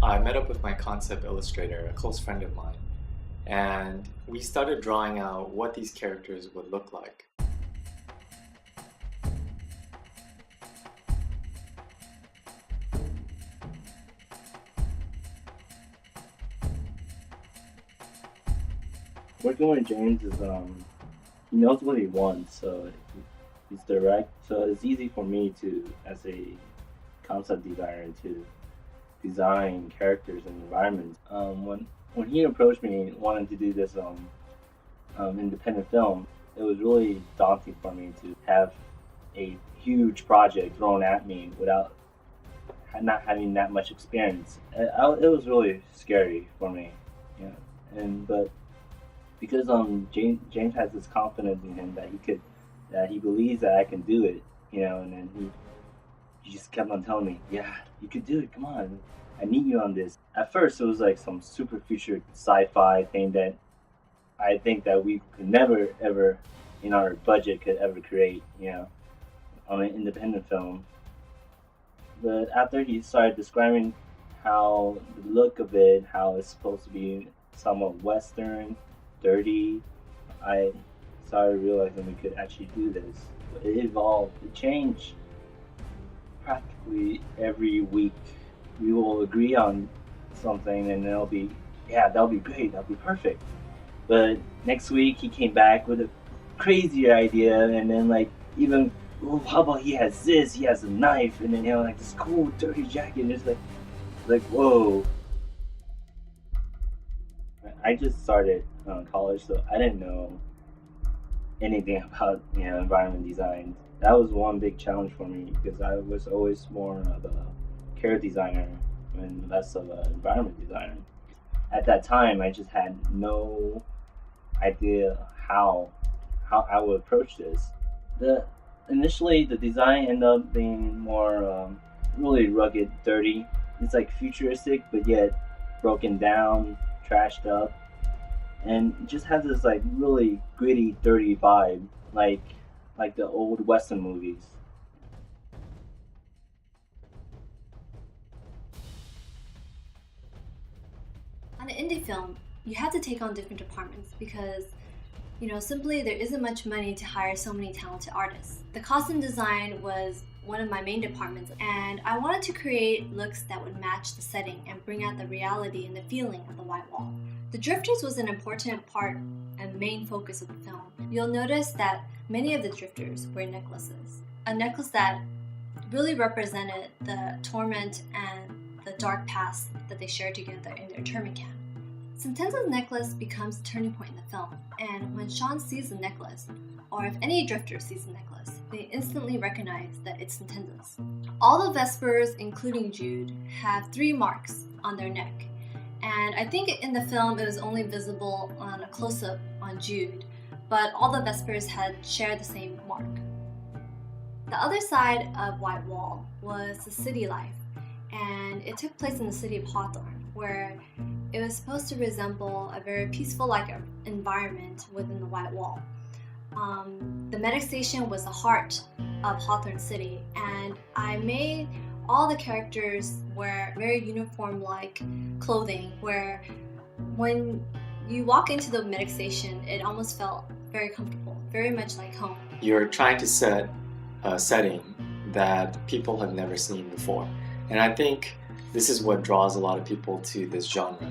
I met up with my concept illustrator, a close friend of mine, and we started drawing out what these characters would look like. Working with James is he knows what he wants, so he's direct. So it's easy for me to, as a concept designer, to design characters and environments. When he approached me wanting to do this independent film, it was really daunting for me to have a huge project thrown at me without not having that much experience. It was really scary for me, yeah. But because James has this confidence in him that he believes that I can do it, and then he just kept on telling me, yeah, you could do it, come on, I need you on this. At first it was like some super future sci-fi thing that I think that we could never ever in our budget could ever create, on an independent film. But after he started describing how the look of it, how it's supposed to be somewhat Western, dirty, I started realizing we could actually do this. It evolved, it changed practically every week. We will agree on something and it'll be, yeah, that'll be great, that'll be perfect. But next week he came back with a crazier idea, and then even, oh, how about he has this, he has a knife, and then this cool dirty jacket, and it's like whoa. I just started college, so I didn't know anything about environment design. That was one big challenge for me because I was always more of a character designer and less of an environment designer. At that time, I just had no idea how I would approach this. Initially, the design ended up being more really rugged, dirty. It's like futuristic, but yet broken down, trashed up, and it just has this really gritty, dirty vibe, like the old Western movies. On an indie film, you have to take on different departments because, simply there isn't much money to hire so many talented artists. The costume design was one of my main departments, and I wanted to create looks that would match the setting and bring out the reality and the feeling of the white wall. The drifters was an important part and main focus of the film. You'll notice that many of the drifters wear necklaces. A necklace that really represented the torment and the dark past that they shared together in their internment camp. Sentenza's necklace becomes a turning point in the film, and when Sean sees the necklace, or if any drifter sees the necklace, they instantly recognize that it's Sentenza's. All the Vespers, including Jude, have 3 marks on their neck, and I think in the film it was only visible on a close-up on Jude, but all the Vespers had shared the same mark. The other side of White Wall was the city life, and it took place in the city of Hawthorne, where it was supposed to resemble a very peaceful-like environment within the White Wall. The medic station was the heart of Hawthorne City, and I made all the characters wear very uniform-like clothing, where when you walk into the medic station, it almost felt very comfortable, very much like home. You're trying to set a setting that people have never seen before, and I think this is what draws a lot of people to this genre.